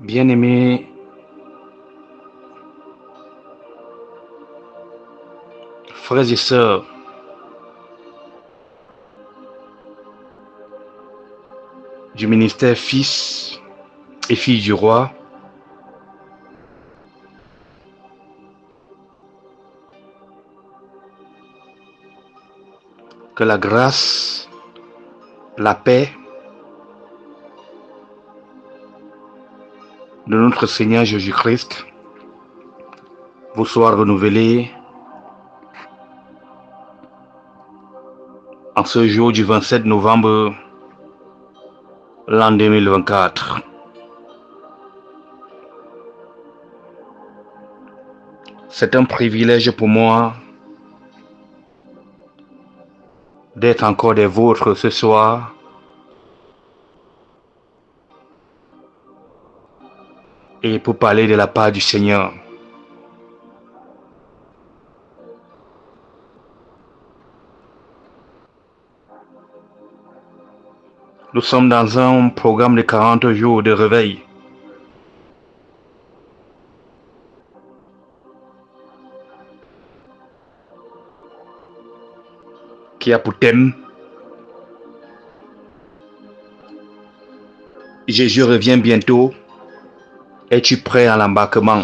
Bien-aimés frères et sœurs, du ministère Fils et Filles du Roi, que la grâce, la paix de notre Seigneur Jésus-Christ vous soit renouvelée en ce jour du 27 novembre l'an 2024. C'est un privilège pour moi d'être encore des vôtres ce soir et pour parler de la part du Seigneur. Nous sommes dans un programme de 40 jours de réveil. Qui a pour thème Jésus revient bientôt. Es-tu prêt à l'embarquement?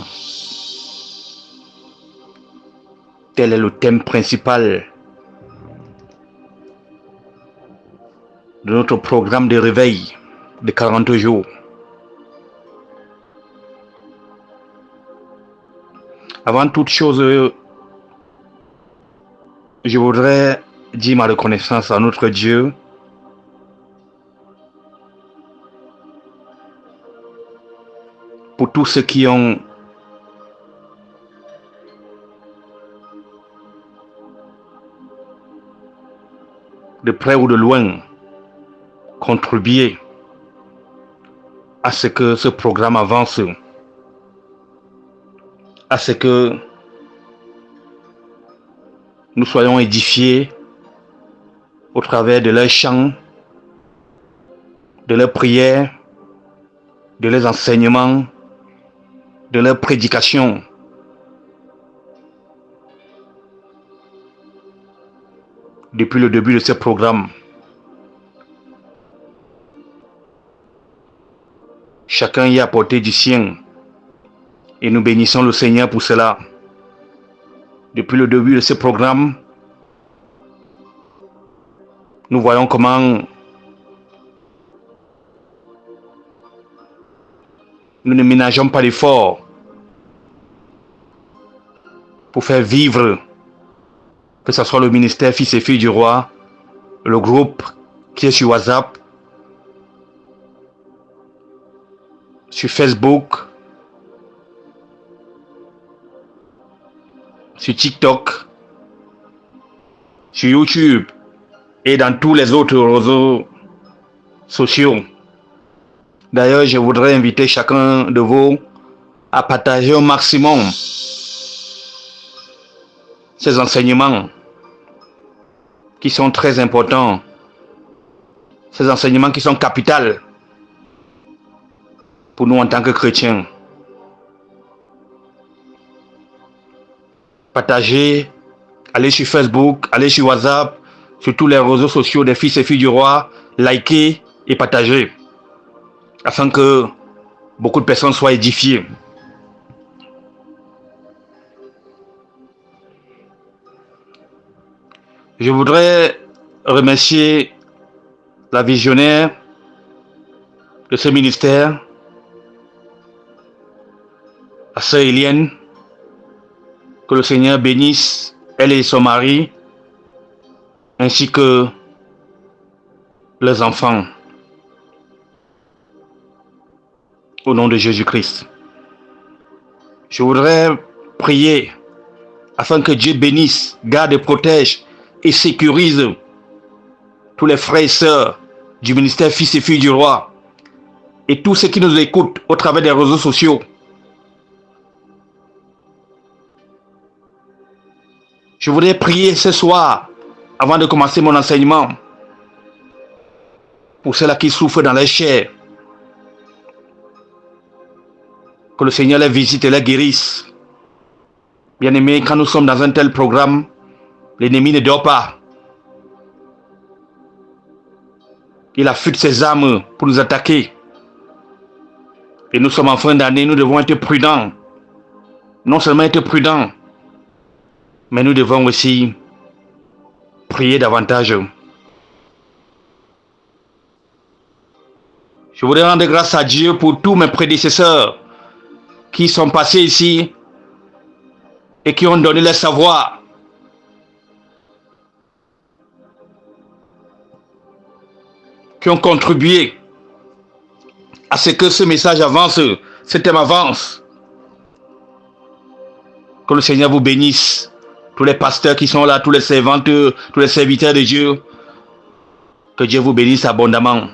Tel est le thème principal de notre programme de réveil de 40 jours. Avant toute chose, je voudrais dire ma reconnaissance à notre Dieu pour tous ceux qui ont de près ou de loin contribué à ce que ce programme avance, à ce que nous soyons édifiés au travers de leurs chants, de leurs prières, de leurs enseignements, de leurs prédications. Depuis le début de ce programme, chacun y a apporté du sien et nous bénissons le Seigneur pour cela. Depuis le début de ce programme, nous voyons comment nous ne ménageons pas d'efforts pour faire vivre, que ce soit le ministère Fils et Filles du Roi, le groupe qui est sur WhatsApp, sur Facebook, sur TikTok, sur YouTube et dans tous les autres réseaux sociaux. D'ailleurs, je voudrais inviter chacun de vous à partager au maximum ces enseignements qui sont très importants, ces enseignements qui sont capitaux pour nous en tant que chrétiens. Partagez, allez sur Facebook, allez sur WhatsApp, sur tous les réseaux sociaux des Fils et Filles du Roi, likez et partagez, afin que beaucoup de personnes soient édifiées. Je voudrais remercier la visionnaire de ce ministère, la sœur Eliane, que le Seigneur bénisse, elle et son mari, ainsi que leurs enfants, au nom de Jésus-Christ. Je voudrais prier afin que Dieu bénisse, garde et protège et sécurise tous les frères et sœurs du ministère Fils et Filles du Roi et tous ceux qui nous écoutent au travers des réseaux sociaux. Je voudrais prier ce soir, avant de commencer mon enseignement, pour ceux-là qui souffrent dans leur chair, Que le Seigneur les visite et les guérisse. Bien-aimés, quand nous sommes dans un tel programme, l'ennemi ne dort pas. Il affûte ses armes pour nous attaquer. Et nous sommes en fin d'année, nous devons être prudents. Non seulement être prudents, mais nous devons aussi prier davantage. Je voudrais rendre grâce à Dieu pour tous mes prédécesseurs qui sont passés ici et qui ont donné leur savoir. Qui ont contribué à ce que ce message avance, ce thème avance. Que le Seigneur vous bénisse. Tous les pasteurs qui sont là, tous les servantes, tous les serviteurs de Dieu. Que Dieu vous bénisse abondamment.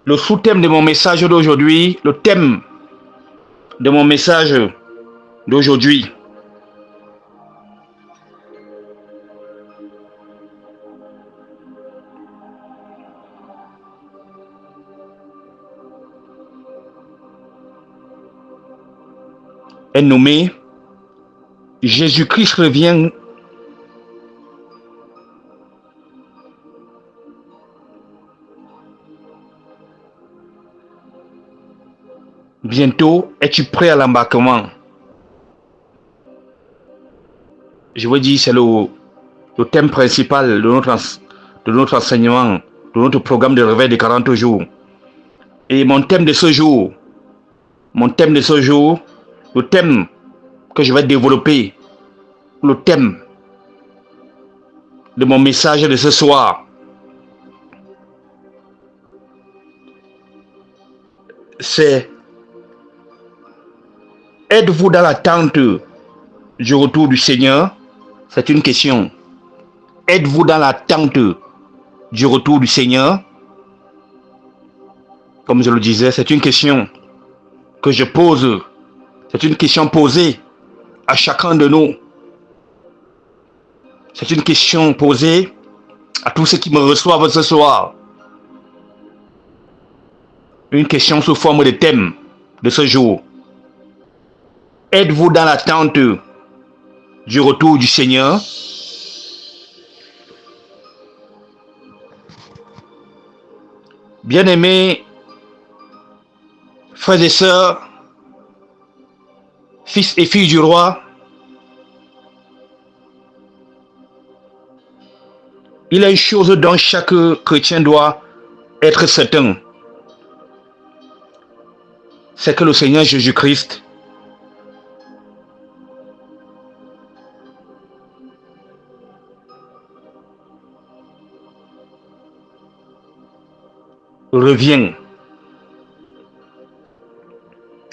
Le sous-thème de mon message d'aujourd'hui, le thème de mon message d'aujourd'hui est nommé Jésus-Christ revient bientôt. Es-tu prêt à l'embarquement? Je vous dis, c'est le thème principal de notre enseignement, de notre programme de réveil de 40 jours. Et mon thème de ce jour, le thème que je vais développer, le thème de mon message de ce soir, c'est: êtes-vous dans l'attente du retour du Seigneur? C'est une question. Êtes-vous dans l'attente du retour du Seigneur? Comme je le disais, c'est une question que je pose. C'est une question posée à chacun de nous. C'est une question posée à tous ceux qui me reçoivent ce soir. Une question sous forme de thème de ce jour. Êtes-vous dans l'attente du retour du Seigneur? Bien-aimés frères et sœurs, fils et filles du roi, il y a une chose dont chaque chrétien doit être certain. C'est que le Seigneur Jésus-Christ revient.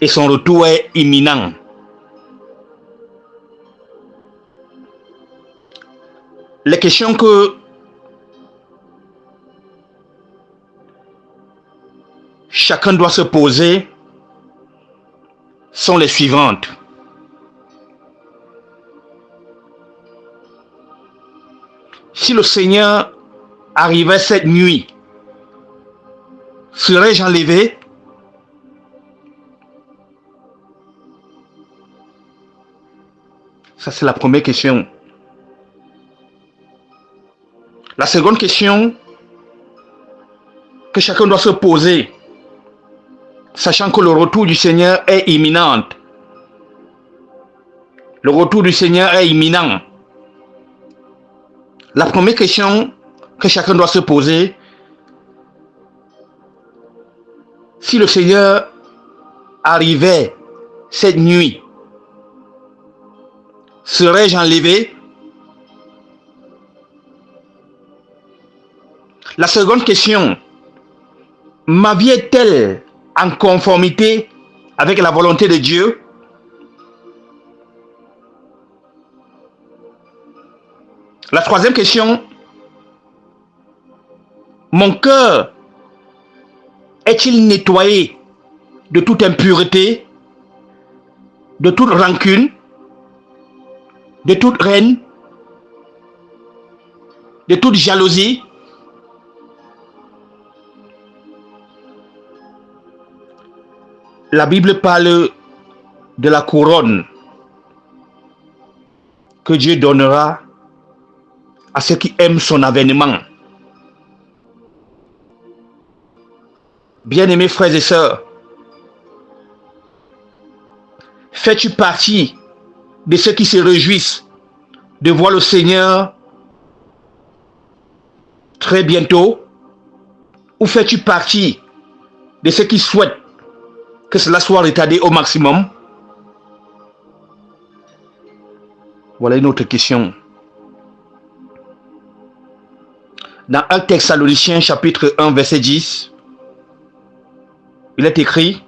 Et son retour est imminent. Les questions que chacun doit se poser sont les suivantes. Si le Seigneur arrivait cette nuit, serais-je enlevé? Ça, c'est la première question. La seconde question que chacun doit se poser, sachant que le retour du Seigneur est imminent. Le retour du Seigneur est imminent. La première question que chacun doit se poser: si le Seigneur arrivait cette nuit, serais-je enlevé? La seconde question: ma vie est-elle en conformité avec la volonté de Dieu? La troisième question, mon cœur est-il nettoyé de toute impureté, de toute rancune, de toute haine, de toute jalousie? La Bible parle de la couronne que Dieu donnera à ceux qui aiment son avènement. Bien-aimés frères et sœurs, fais-tu partie de ceux qui se réjouissent de voir le Seigneur très bientôt, ou fais-tu partie de ceux qui souhaitent que cela soit retardé au maximum? Voilà une autre question. Dans 1 Thessaloniciens chapitre 1 verset 10, il est écrit: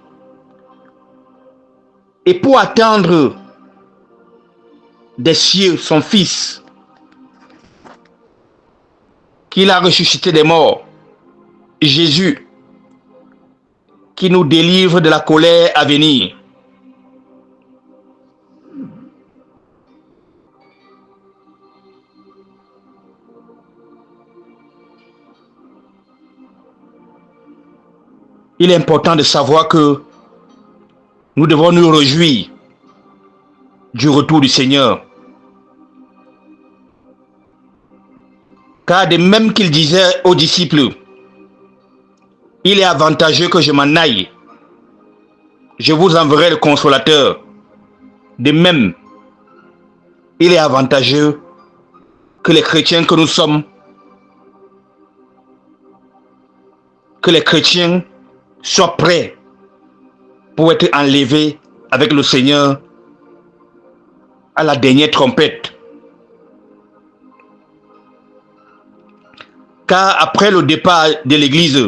et pour attendre des cieux son Fils, qu'il a ressuscité des morts, Jésus, qui nous délivre de la colère à venir. Il est important de savoir que nous devons nous réjouir du retour du Seigneur. Car de même qu'il disait aux disciples, il est avantageux que je m'en aille. Je vous enverrai le consolateur. De même, il est avantageux que les chrétiens que nous sommes, que les chrétiens soient prêts pour être enlevés avec le Seigneur à la dernière trompette. Car après le départ de l'Église,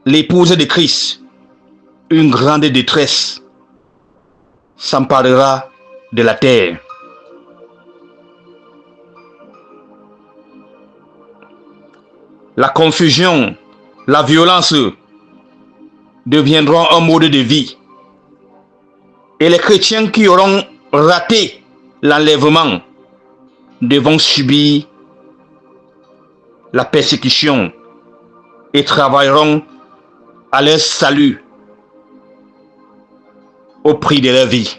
l'épouse de Christ, une grande détresse s'emparera de la terre. La confusion, la violence deviendront un mode de vie. Et les chrétiens qui auront raté l'enlèvement devront subir la persécution et travailleront à leur salut au prix de leur vie.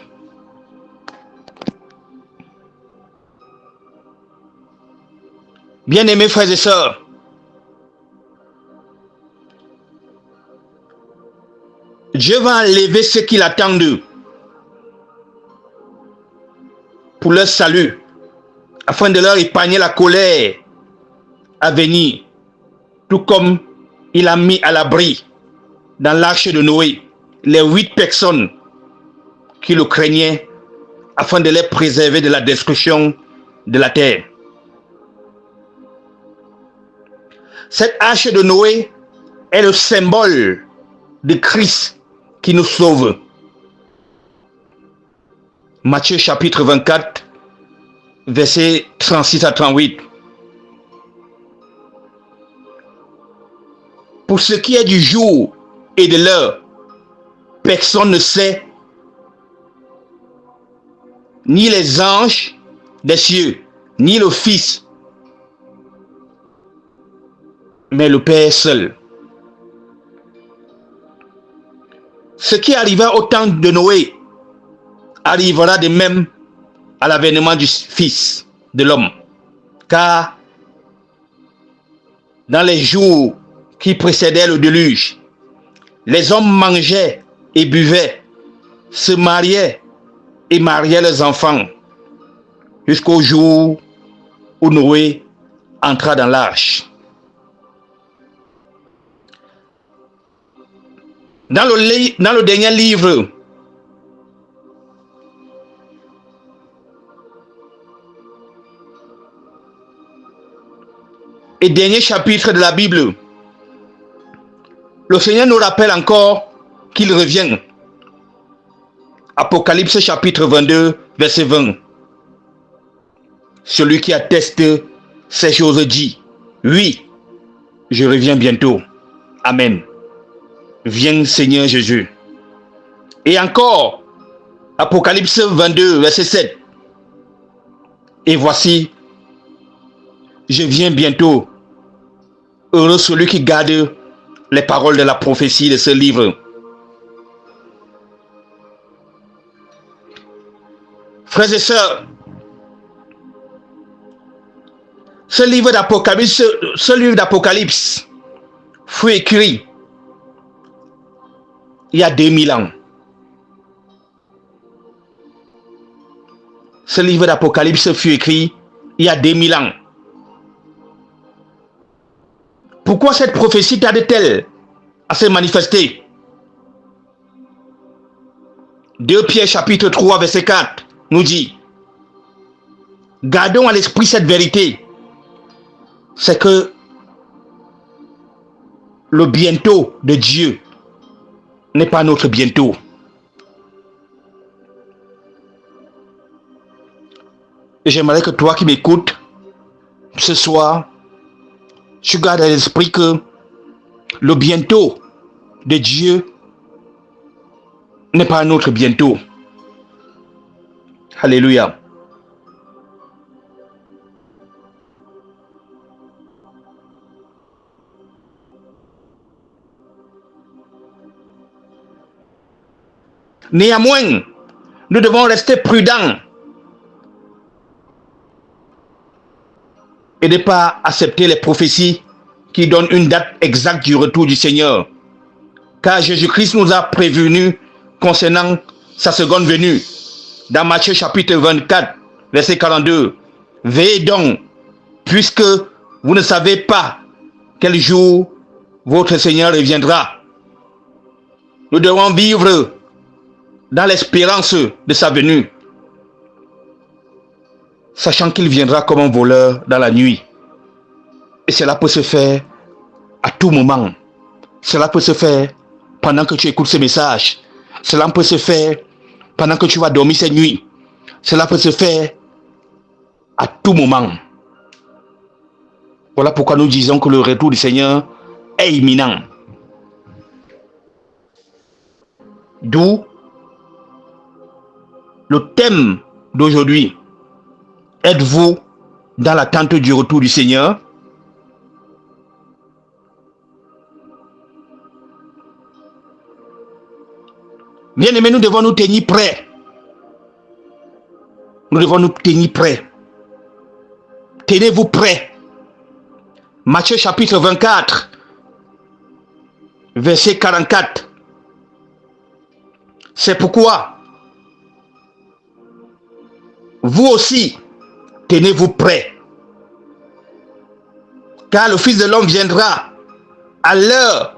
Bien-aimés frères et sœurs, Dieu va enlever ceux qui l'attendent pour leur salut, afin de leur épargner la colère à venir, tout comme il a mis à l'abri dans l'arche de Noé les 8 personnes qui le craignaient, afin de les préserver de la destruction de la terre. Cette arche de Noé est le symbole de Christ qui nous sauve. Matthieu chapitre 24, versets 36 à 38. Pour ce qui est du jour et de l'heure, personne ne sait, ni les anges des cieux, ni le Fils, mais le Père seul. Ce qui arriva au temps de Noé arrivera de même à l'avènement du Fils de l'homme. Car dans les jours qui précédaient le déluge, les hommes mangeaient et buvaient, se mariaient et mariaient leurs enfants, jusqu'au jour où Noé entra dans l'arche. Dans le dernier livre et dernier chapitre de la Bible, le Seigneur nous rappelle encore qu'il revient. Apocalypse chapitre 22, verset 20. celui qui atteste ces choses dit, oui, je reviens bientôt. Amen. Viens Seigneur Jésus. Et encore, Apocalypse 22, verset 7. Et voici, je viens bientôt. Heureux celui qui garde les paroles de la prophétie de ce livre. Frères et sœurs, ce livre d'Apocalypse fut écrit il y a 2000 ans. Ce livre d'Apocalypse fut écrit il y a 2000 ans. Pourquoi cette prophétie tarde-t-elle à se manifester? 2 Pierre chapitre 3 verset 4 nous dit, gardons à l'esprit cette vérité, c'est que le bientôt de Dieu n'est pas notre bientôt. Et j'aimerais que toi qui m'écoutes ce soir, tu gardes à l'esprit que le bientôt de Dieu n'est pas notre bientôt. Alléluia. Néanmoins, nous devons rester prudents et ne pas accepter les prophéties qui donnent une date exacte du retour du Seigneur. Car Jésus-Christ nous a prévenus concernant sa seconde venue. Dans Matthieu chapitre 24, verset 42. Veillez donc, puisque vous ne savez pas quel jour votre Seigneur reviendra. Nous devons vivre dans l'espérance de sa venue, sachant qu'il viendra comme un voleur dans la nuit. Et cela peut se faire à tout moment. Cela peut se faire pendant que tu écoutes ce message. Cela peut se faire pendant que tu vas dormir cette nuit. Cela peut se faire à tout moment. Voilà pourquoi nous disons que le retour du Seigneur est imminent. D'où le thème d'aujourd'hui. Êtes-vous dans l'attente du retour du Seigneur? Bien-aimés, nous devons nous tenir prêts. Nous devons nous tenir prêts. Tenez-vous prêts. Matthieu chapitre 24, verset 44. C'est pourquoi vous aussi, tenez-vous prêts. Car le Fils de l'homme viendra à l'heure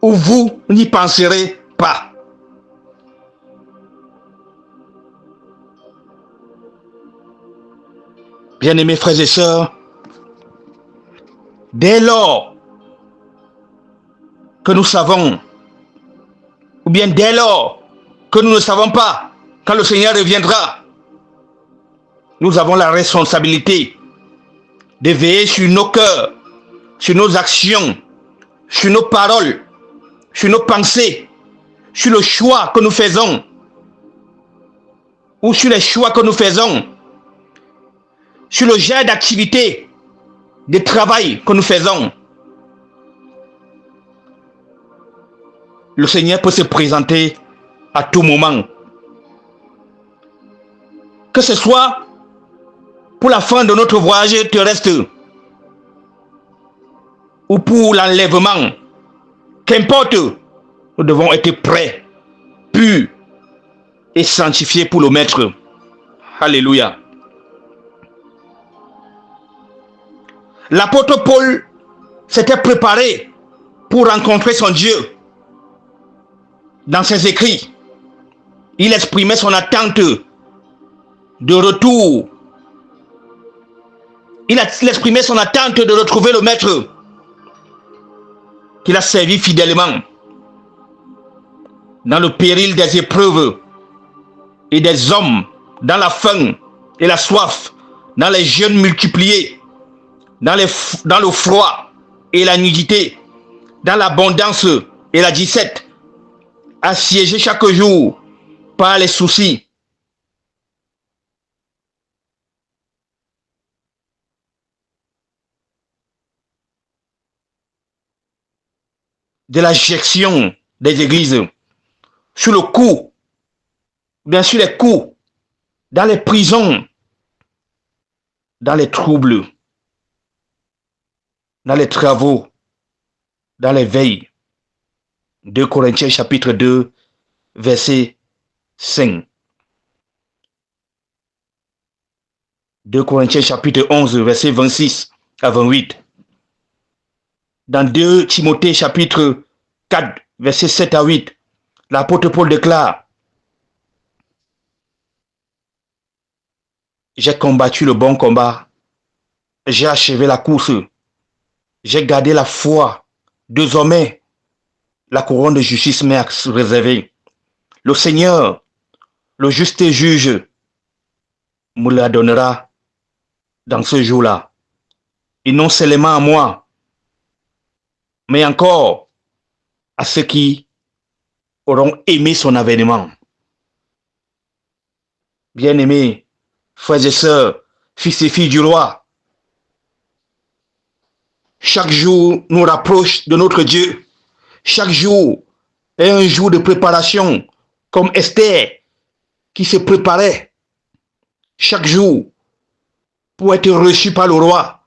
où vous n'y penserez pas. Bien-aimés frères et sœurs, dès lors que nous savons, ou bien dès lors que nous ne savons pas quand le Seigneur reviendra, nous avons la responsabilité de veiller sur nos cœurs, sur nos actions, sur nos paroles, sur nos pensées, sur le choix que nous faisons, ou sur les choix que nous faisons, sur le genre d'activité, de travail que nous faisons. Le Seigneur peut se présenter à tout moment. Que ce soit pour la fin de notre voyage terrestre ou pour l'enlèvement, qu'importe, nous devons être prêts, purs et sanctifiés pour le Maître. Alléluia. L'apôtre Paul s'était préparé pour rencontrer son Dieu. Dans ses écrits, il exprimait son attente de retour. Il exprimait son attente de retrouver le Maître qu'il a servi fidèlement dans le péril des épreuves et des hommes dans la faim et la soif, dans les jeûnes multipliés, dans le froid et la nudité, dans l'abondance et la disette, assiégés chaque jour par les soucis. De la gestion des églises, sur le coup, bien sûr les coups, dans les prisons, dans les troubles, dans les travaux, dans les veilles. 2 Corinthiens chapitre 2, verset 5. 2 Corinthiens chapitre 11, verset 26 à 28. Dans 2 Timothée chapitre 4, verset 7 à 8, l'apôtre Paul déclare: j'ai combattu le bon combat, j'ai achevé la course, j'ai gardé la foi. Désormais, la couronne de justice m'est réservée. Le Seigneur, le juste juge, me la donnera dans ce jour-là. Et non seulement à moi, mais encore à ceux qui auront aimé son avènement. Bien-aimés, frères et sœurs, fils et filles du roi, chaque jour nous rapproche de notre Dieu. Chaque jour est un jour de préparation, comme Esther qui se préparait chaque jour pour être reçu par le roi.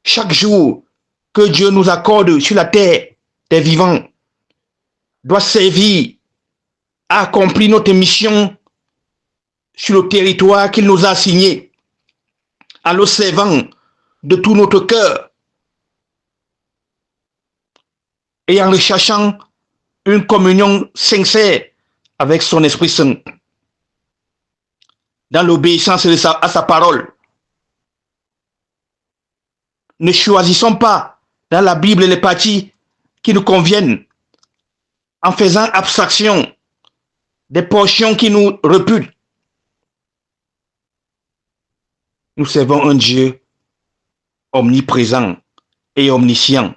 Chaque jour que Dieu nous accorde sur la terre des vivants doit servir à accomplir notre mission sur le territoire qu'il nous a assigné, en le servant de tout notre cœur et en recherchant une communion sincère avec son Esprit Saint, dans l'obéissance à sa parole. Ne choisissons pas dans la Bible les parties qui nous conviennent, en faisant abstraction des portions qui nous réputent. Nous servons un Dieu omniprésent et omniscient.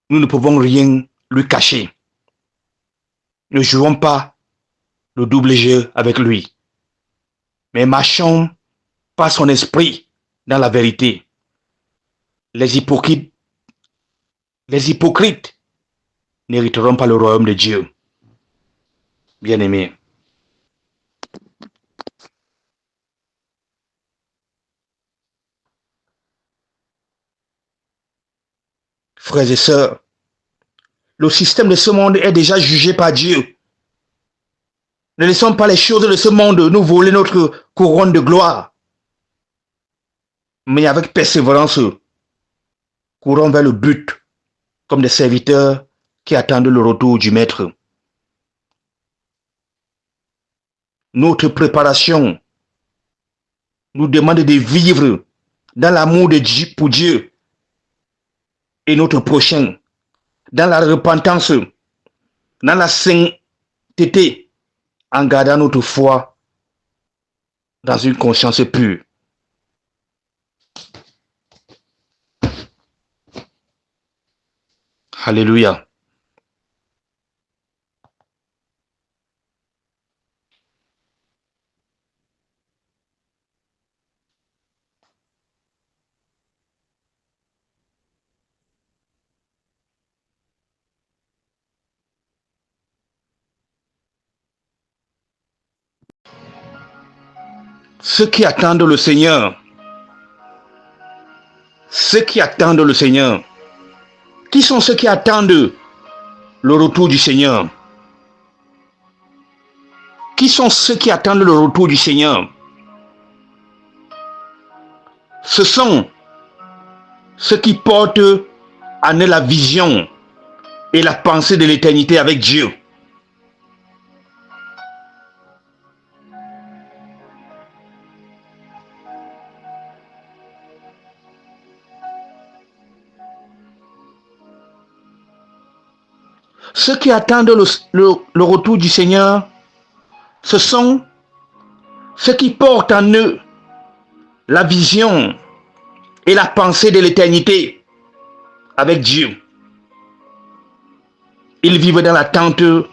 Nous ne pouvons rien lui cacher. Ne jouons pas le double jeu avec lui, mais marchons par son esprit dans la vérité. Les hypocrites n'hériteront pas le royaume de Dieu. Bien-aimés, frères et sœurs, le système de ce monde est déjà jugé par Dieu. Ne laissons pas les choses de ce monde nous voler notre couronne de gloire, mais avec persévérance, courons vers le but comme des serviteurs qui attendent le retour du Maître. Notre préparation nous demande de vivre dans l'amour de Dieu pour Dieu et notre prochain, dans la repentance, dans la sainteté, en gardant notre foi dans une conscience pure. Alléluia. Ceux qui attendent le Seigneur, ceux qui attendent le Seigneur, qui sont ceux qui attendent le retour du Seigneur? Qui sont ceux qui attendent le retour du Seigneur? Ce sont ceux qui portent en eux la vision et la pensée de l'éternité avec Dieu. Ceux qui attendent le retour du Seigneur, ce sont ceux qui portent en eux la vision et la pensée de l'éternité avec Dieu. Ils vivent dans l'attente de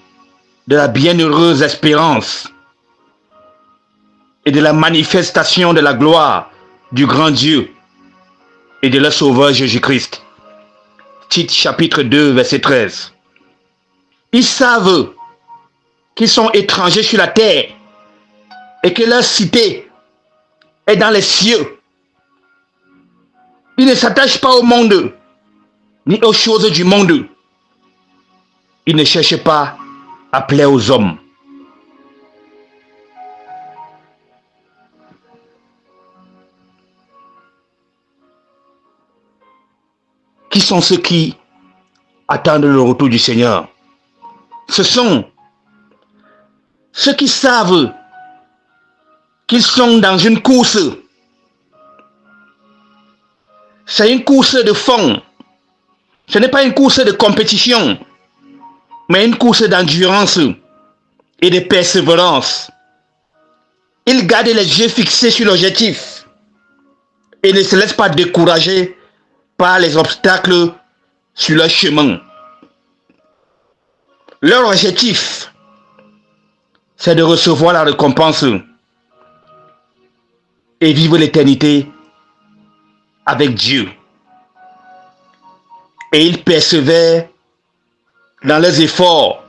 la bienheureuse espérance et de la manifestation de la gloire du grand Dieu et de leur Sauveur Jésus-Christ. Tite chapitre 2, verset 13. Ils savent qu'ils sont étrangers sur la terre et que leur cité est dans les cieux. Ils ne s'attachent pas au monde ni aux choses du monde. Ils ne cherchent pas à plaire aux hommes. Qui sont ceux qui attendent le retour du Seigneur? Ce sont ceux qui savent qu'ils sont dans une course. C'est une course de fond. Ce n'est pas une course de compétition, mais une course d'endurance et de persévérance. Ils gardent les yeux fixés sur l'objectif et ne se laissent pas décourager par les obstacles sur leur chemin. Leur objectif, c'est de recevoir la récompense et vivre l'éternité avec Dieu. Et ils persévèrent dans leurs efforts,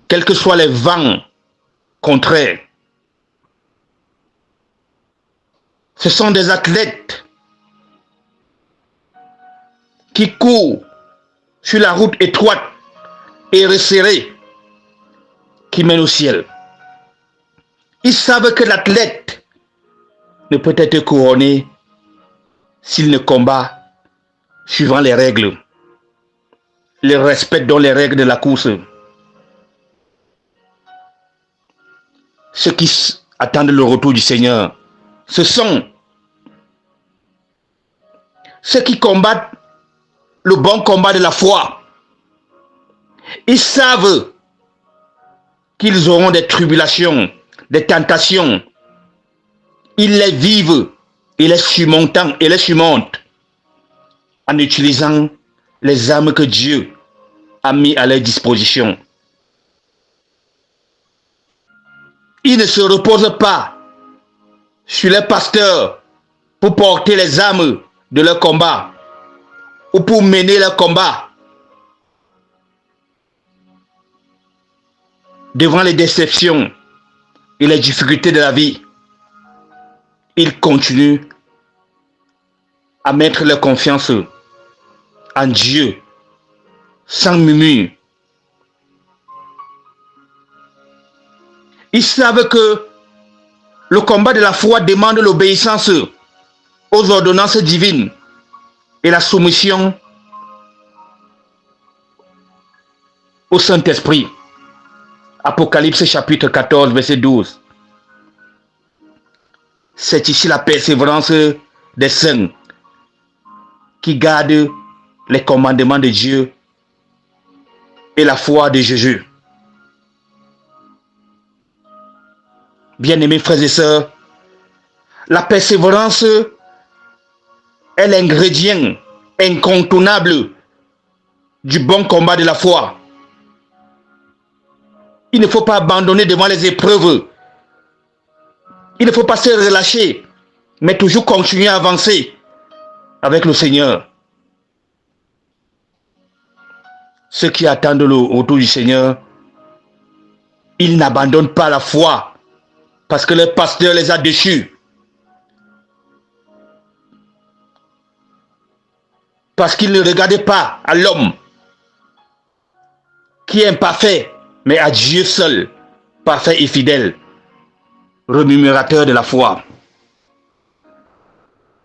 quels que soient les vents contraires. Ce sont des athlètes qui courent sur la route étroite et resserrée qui mène au ciel. Ils savent que l'athlète ne peut être couronné s'il ne combat suivant les règles. Ils respectent donc les règles de la course. Ceux qui attendent le retour du Seigneur, ce sont ceux qui combattent le bon combat de la foi. Ils savent qu'ils auront des tribulations, des tentations. Ils les vivent et les surmontent en utilisant les armes que Dieu a mis à leur disposition. Ils ne se reposent pas sur les pasteurs pour porter les armes de leur combat ou pour mener leur combat. Devant les déceptions et les difficultés de la vie, ils continuent à mettre leur confiance en Dieu sans murmure. Ils savent que le combat de la foi demande l'obéissance aux ordonnances divines et la soumission au Saint-Esprit. Apocalypse chapitre 14, verset 12. C'est ici la persévérance des saints qui gardent les commandements de Dieu et la foi de Jésus. Bien-aimés frères et sœurs, la persévérance est l'ingrédient incontournable du bon combat de la foi. Il ne faut pas abandonner devant les épreuves. Il ne faut pas se relâcher, mais toujours continuer à avancer avec le Seigneur. Ceux qui attendent le retour du Seigneur, ils n'abandonnent pas la foi parce que le pasteur les a déçus. Parce qu'ils ne regardaient pas à l'homme qui est imparfait, mais à Dieu seul, parfait et fidèle, rémunérateur de la foi.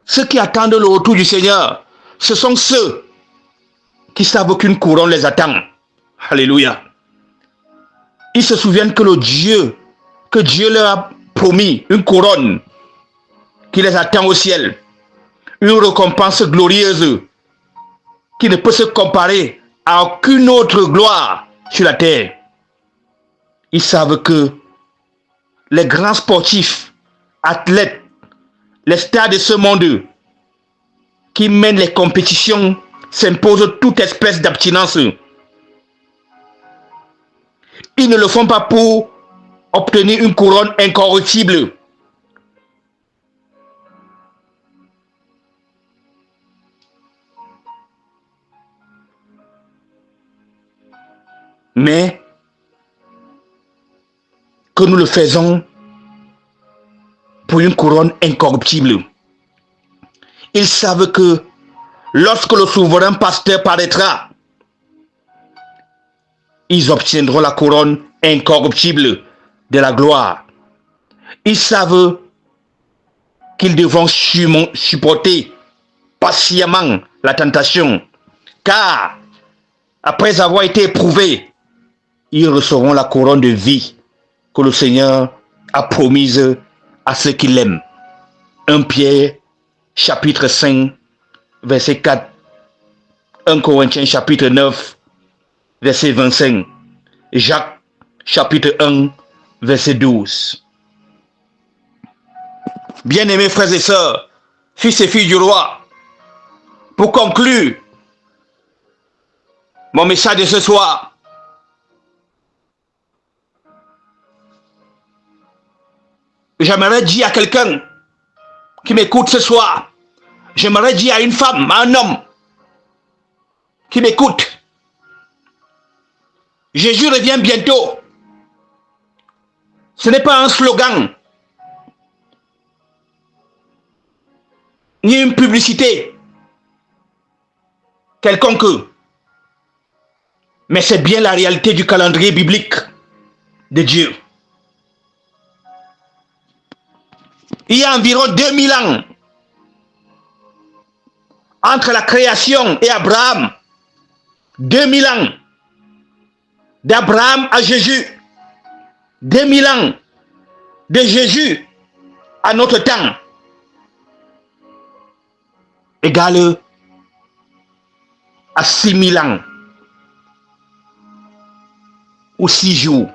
Ceux qui attendent le retour du Seigneur, ce sont ceux qui savent qu'une couronne les attend. Alléluia. Ils se souviennent que Dieu leur a promis une couronne qui les attend au ciel. Une récompense glorieuse qui ne peut se comparer à aucune autre gloire sur la terre. Ils savent que les grands sportifs, athlètes, les stars de ce monde qui mènent les compétitions s'imposent toute espèce d'abstinence. Ils ne le font pas pour obtenir une couronne incorruptible. Mais que nous le faisons pour une couronne incorruptible. Ils savent que lorsque le souverain pasteur paraîtra, ils obtiendront la couronne incorruptible de la gloire. Ils savent qu'ils devront supporter patiemment la tentation, car après avoir été éprouvés, ils recevront la couronne de vie que le Seigneur a promise à ceux qui l'aiment. 1 Pierre chapitre 5 verset 4, 1 Corinthiens chapitre 9 verset 25, Jacques chapitre 1 verset 12. Bien-aimés frères et sœurs, fils et filles du roi, pour conclure mon message de ce soir, j'aimerais dire à quelqu'un qui m'écoute ce soir, j'aimerais dire à une femme, à un homme qui m'écoute, Jésus revient bientôt. Ce n'est pas un slogan, ni une publicité quelconque, mais c'est bien la réalité du calendrier biblique de Dieu. Il y a environ 2000 ans entre la création et Abraham. 2000 ans d'Abraham à Jésus. 2000 ans de Jésus à notre temps. Égale à 6000 ans. Ou 6 jours.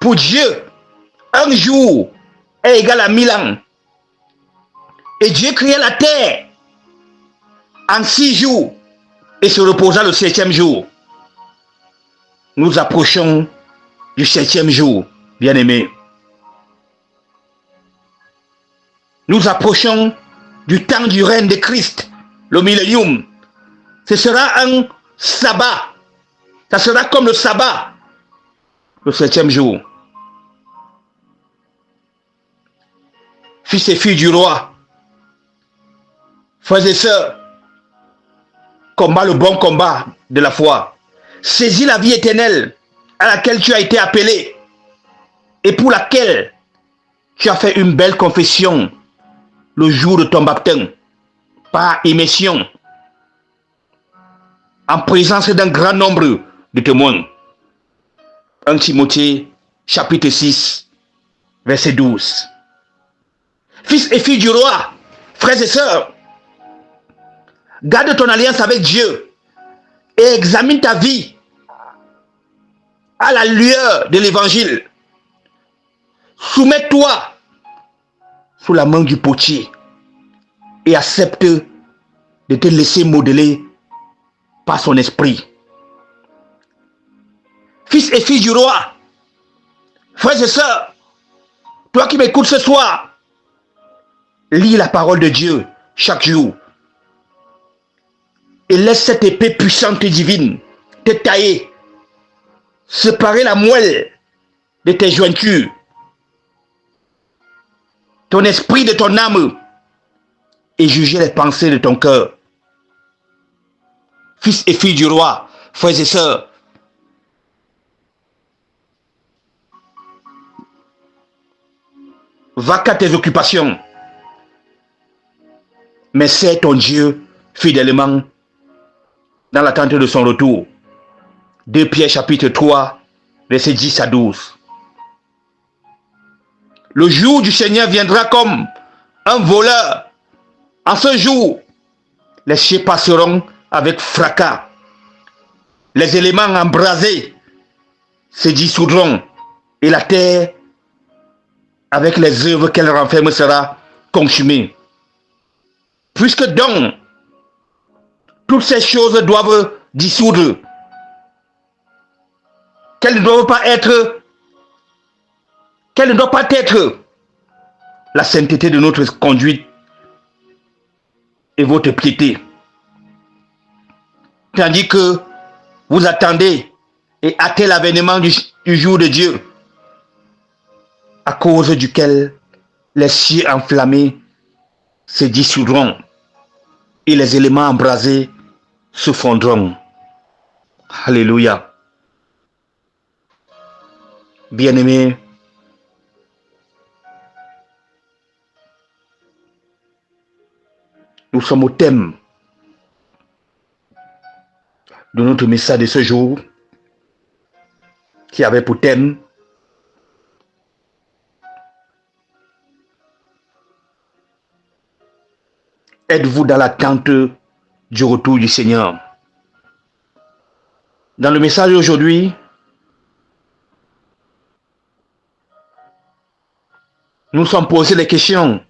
Pour Dieu, un jour est égal à 1000 ans. Et Dieu créa la terre en 6 jours et se reposa le 7e jour. Nous approchons du 7e jour, bien-aimés. Nous approchons du temps du règne de Christ, le millénium. Ce sera un sabbat. Ça sera comme le sabbat, le 7e jour. Fils et filles du roi, frères et sœurs, combat le bon combat de la foi. Saisis la vie éternelle à laquelle tu as été appelé et pour laquelle tu as fait une belle confession le jour de ton baptême par immersion en présence d'un grand nombre de témoins. 1 Timothée chapitre 6 verset 12. Fils et filles du roi, frères et sœurs, garde ton alliance avec Dieu et examine ta vie à la lueur de l'évangile. Soumets-toi sous la main du potier et accepte de te laisser modeler par son esprit. Fils et filles du roi, frères et sœurs, toi qui m'écoutes ce soir, lis la parole de Dieu chaque jour et laisse cette épée puissante et divine te tailler, séparer la moelle de tes jointures, ton esprit de ton âme et juger les pensées de ton cœur. Fils et filles du roi, frères et sœurs, va qu'à tes occupations, mais sers ton Dieu fidèlement dans l'attente de son retour. 2 Pierre chapitre 3, versets 10 à 12. Le jour du Seigneur viendra comme un voleur. En ce jour, les cieux passeront avec fracas. Les éléments embrasés se dissoudront et la terre, avec les œuvres qu'elle renferme, sera consumée. Puisque donc, toutes ces choses doivent dissoudre, qu'elles ne doivent pas être, qu'elles ne doivent pas être la sainteté de notre conduite et votre piété. Tandis que vous attendez et hâtez l'avènement du jour de Dieu, à cause duquel les cieux enflammés se dissoudront et les éléments embrasés se fondront. Alléluia. Bien-aimés, nous sommes au thème de notre message de ce jour qui avait pour thème êtes-vous dans l'attente du retour du Seigneur? Dans le message d'aujourd'hui, nous sommes posés les questions,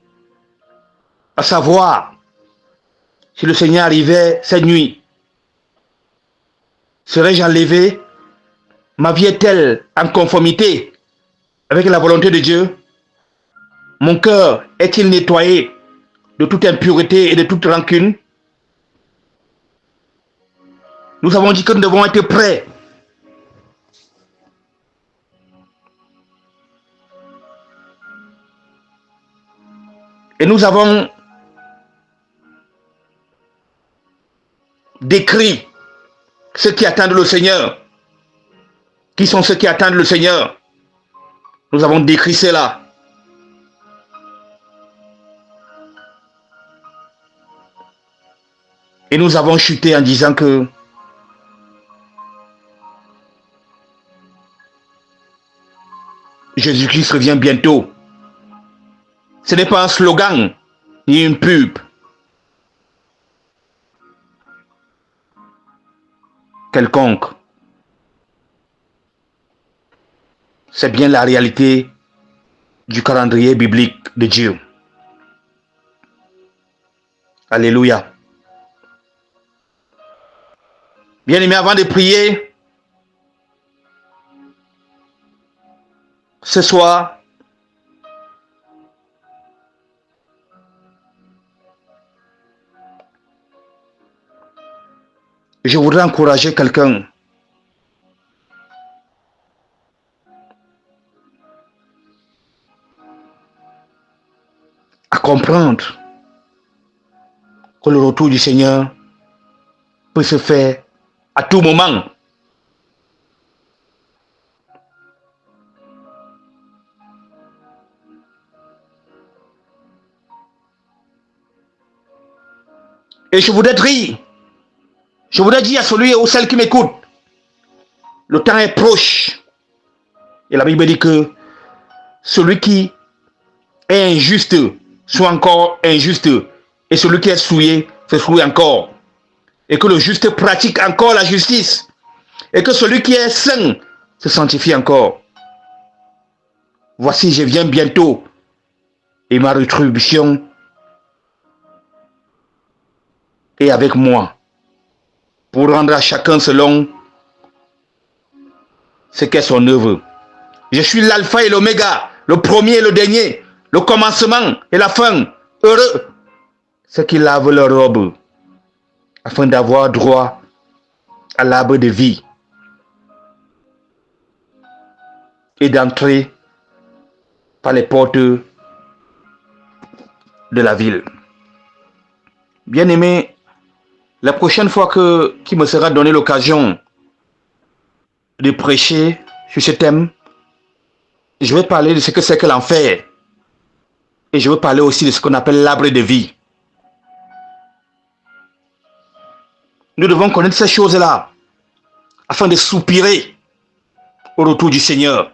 à savoir si le Seigneur arrivait cette nuit. Serais-je enlevé? Ma vie est-elle en conformité avec la volonté de Dieu? Mon cœur est-il nettoyé de toute impureté et de toute rancune? Nous avons dit que nous devons être prêts. Et nous avons décrit ceux qui attendent le Seigneur. Qui sont ceux qui attendent le Seigneur? Nous avons décrit cela. Et nous avons chuté en disant que Jésus-Christ revient bientôt. Ce n'est pas un slogan ni une pub. Quelconque. C'est bien la réalité du calendrier biblique de Dieu. Alléluia. Bien-aimés, avant de prier, ce soir, je voudrais encourager quelqu'un à comprendre que le retour du Seigneur peut se faire à tout moment. Et je voudrais dire à celui ou celle qui m'écoute, le temps est proche. Et la Bible dit que celui qui est injuste soit encore injuste, et celui qui est souillé se souille encore. Et que le juste pratique encore la justice, et que celui qui est saint se sanctifie encore. Voici, je viens bientôt, et ma rétribution est avec moi, pour rendre à chacun selon ce qu'est son œuvre. Je suis l'alpha et l'oméga, le premier et le dernier, le commencement et la fin. Heureux ceux qui lavent leur robe, afin d'avoir droit à l'arbre de vie et d'entrer par les portes de la ville. Bien-aimé, la prochaine fois qu'il me sera donné l'occasion de prêcher sur ce thème, je vais parler de ce que c'est que l'enfer. Et je vais parler aussi de ce qu'on appelle l'arbre de vie. Nous devons connaître ces choses-là afin de soupirer au retour du Seigneur.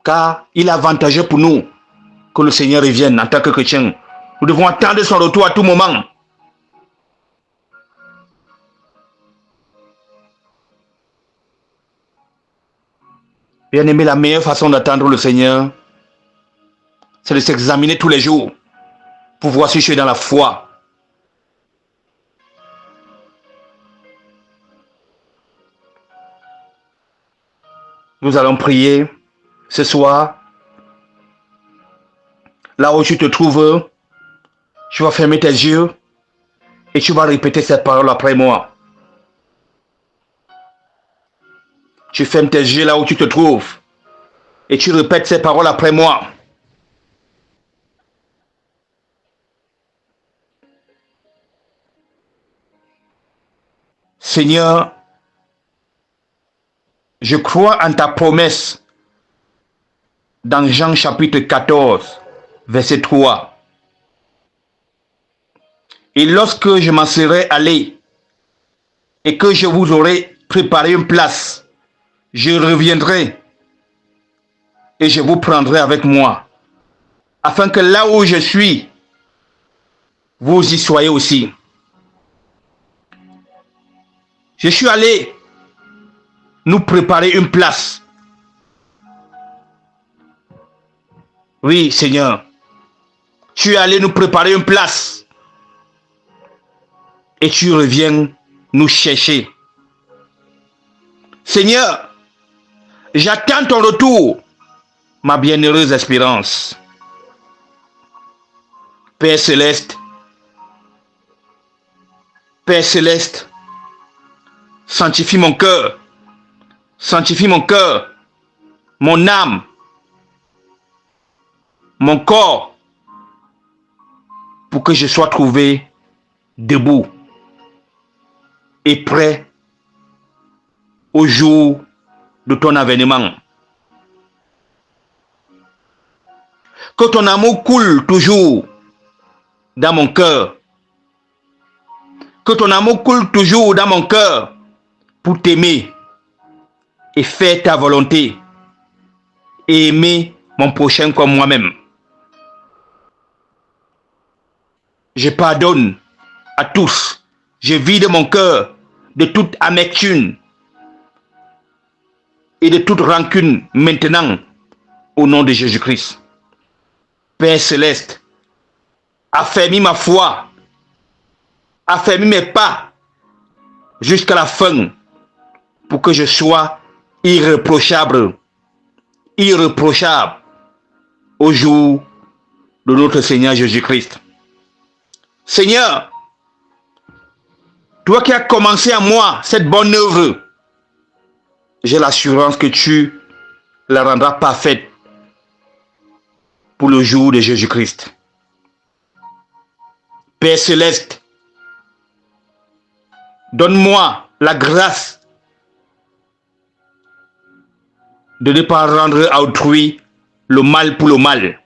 Car il est avantageux pour nous que le Seigneur revienne en tant que chrétien. Nous devons attendre son retour à tout moment. Bien aimé, la meilleure façon d'attendre le Seigneur, c'est de s'examiner tous les jours pour voir si je suis dans la foi. Nous allons prier ce soir. Là où tu te trouves, tu vas fermer tes yeux et tu vas répéter cette parole après moi. Tu fermes tes yeux là où tu te trouves et tu répètes ces paroles après moi. Seigneur, je crois en ta promesse dans Jean chapitre 14, verset 3. Et lorsque je m'en serai allé et que je vous aurai préparé une place, je reviendrai et je vous prendrai avec moi, afin que là où je suis, vous y soyez aussi. Je suis allé nous préparer une place. Oui, Seigneur, tu es allé nous préparer une place et tu reviens nous chercher. Seigneur, j'attends ton retour, ma bienheureuse espérance. Père céleste, Père céleste, sanctifie mon cœur, mon âme, mon corps, pour que je sois trouvé debout et prêt au jour de ton avènement. Que ton amour coule toujours dans mon cœur. Que ton amour coule toujours dans mon cœur pour t'aimer et faire ta volonté et aimer mon prochain comme moi-même. Je pardonne à tous. Je vide mon cœur de toute amertume et de toute rancune maintenant au nom de Jésus-Christ. Père céleste, affermis ma foi, affermis mes pas jusqu'à la fin pour que je sois irréprochable au jour de notre Seigneur Jésus-Christ. Seigneur, toi qui as commencé à moi cette bonne œuvre, j'ai l'assurance que tu la rendras parfaite pour le jour de Jésus-Christ. Père céleste, donne-moi la grâce de ne pas rendre à autrui le mal pour le mal.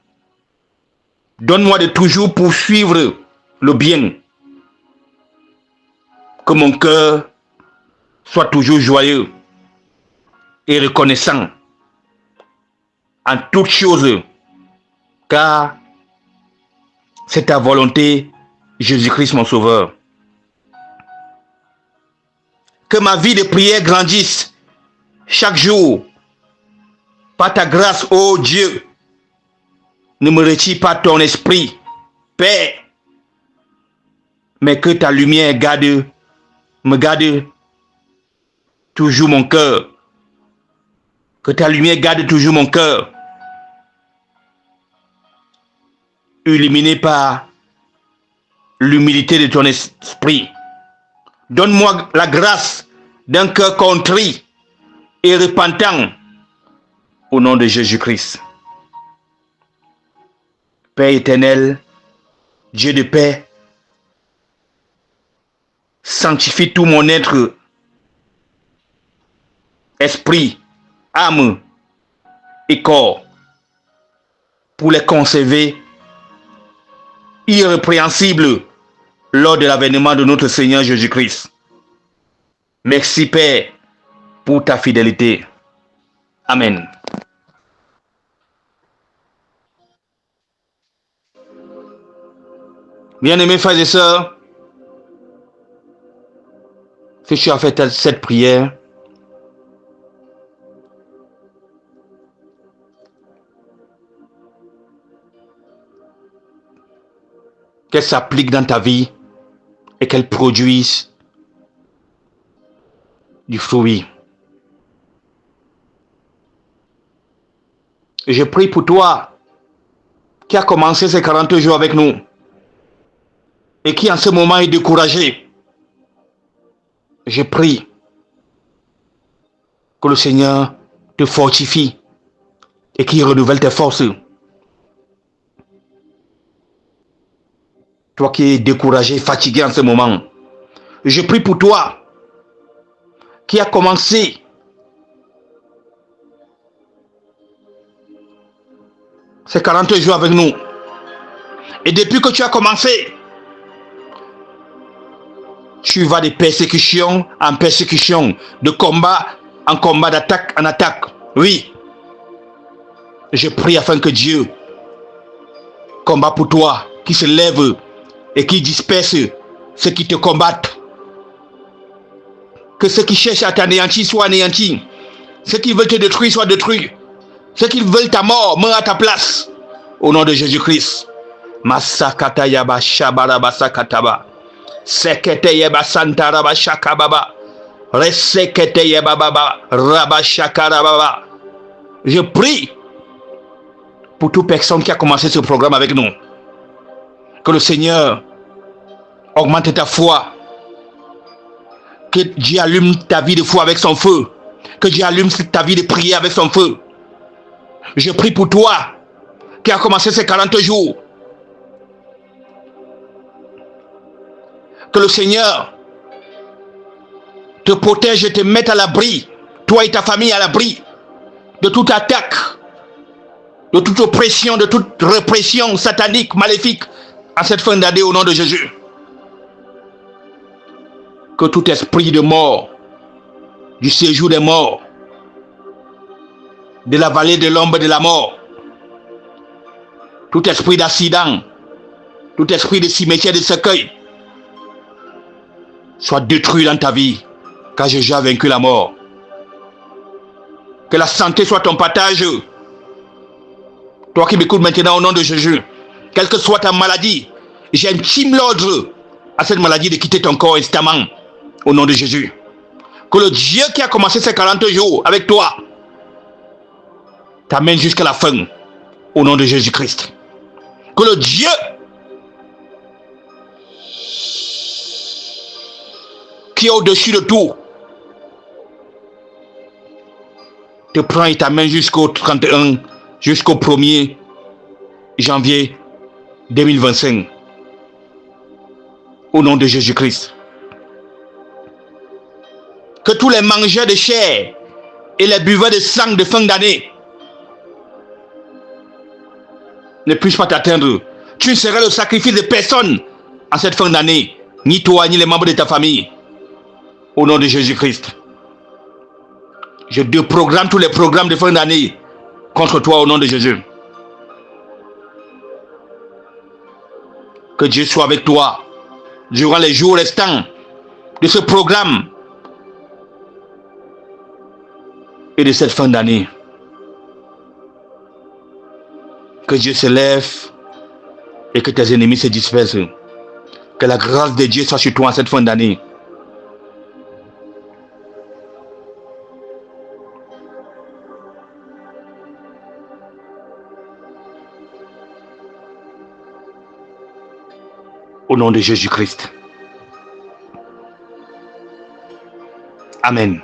Donne-moi de toujours poursuivre le bien. Que mon cœur soit toujours joyeux et reconnaissant en toutes choses, car c'est ta volonté, Jésus-Christ mon Sauveur. Que ma vie de prière grandisse chaque jour par ta grâce, ô Dieu. Ne me retire pas ton esprit, Père, mais que ta lumière me garde toujours mon cœur. Que ta lumière garde toujours mon cœur, illuminé par l'humilité de ton esprit. Donne-moi la grâce d'un cœur contrit et repentant au nom de Jésus-Christ. Père éternel, Dieu de paix, sanctifie tout mon être, esprit, âme et corps, pour les conserver irrépréhensibles lors de l'avènement de notre Seigneur Jésus-Christ. Merci Père pour ta fidélité. Amen. Bien-aimés frères et sœurs, si tu as fait cette prière, qu'elle s'applique dans ta vie et qu'elle produise du fruit. Et je prie pour toi qui a commencé ces 40 jours avec nous et qui en ce moment est découragé. Je prie que le Seigneur te fortifie et qu'il renouvelle tes forces. Toi qui es découragé, fatigué en ce moment, je prie pour toi qui a commencé ces 40 jours avec nous. Et depuis que tu as commencé, tu vas de persécution en persécution, de combat en combat, d'attaque en attaque. Oui, je prie afin que Dieu combat pour toi, qui se lève et qui disperse ceux qui te combattent. Que ceux qui cherchent à t'anéantir soient anéantis. Ceux qui veulent te détruire soient détruits. Ceux qui veulent ta mort meurent à ta place. Au nom de Jésus-Christ. Masakata yaba shabaraba sakataba. Sekete yaba santaraba shakababa. Resekete yaba baba. Raba shakarababa. Je prie pour toute personne qui a commencé ce programme avec nous. Que le Seigneur augmente ta foi. Que Dieu allume ta vie de foi avec son feu. Que Dieu allume ta vie de prière avec son feu. Je prie pour toi qui a commencé ces 40 jours. Que le Seigneur te protège et te mette à l'abri, toi et ta famille à l'abri de toute attaque, de toute oppression, de toute répression satanique, maléfique en cette fin d'année au nom de Jésus. Que tout esprit de mort, du séjour des morts, de la vallée de l'ombre de la mort, tout esprit d'accident, tout esprit de cimetière, de cercueil, soit détruit dans ta vie, car j'ai déjà vaincu la mort. Que la santé soit ton partage. Toi qui m'écoutes maintenant au nom de Jésus, quelle que soit ta maladie, j'intime l'ordre à cette maladie de quitter ton corps instamment, au nom de Jésus. Que le Dieu qui a commencé ces 40 jours avec toi t'amène jusqu'à la fin, au nom de Jésus-Christ. Que le Dieu qui est au-dessus de tout te prend et t'amène jusqu'au 31, jusqu'au 1er janvier 2025. Au nom de Jésus-Christ. Que tous les mangeurs de chair et les buveurs de sang de fin d'année ne puissent pas t'atteindre. Tu ne seras le sacrifice de personne en cette fin d'année, ni toi, ni les membres de ta famille. Au nom de Jésus-Christ. Je déprogramme tous les programmes de fin d'année contre toi au nom de Jésus. Que Dieu soit avec toi durant les jours restants de ce programme et de cette fin d'année. Que Dieu se lève et que tes ennemis se dispersent. Que la grâce de Dieu soit sur toi en cette fin d'année. Au nom de Jésus-Christ. Amen.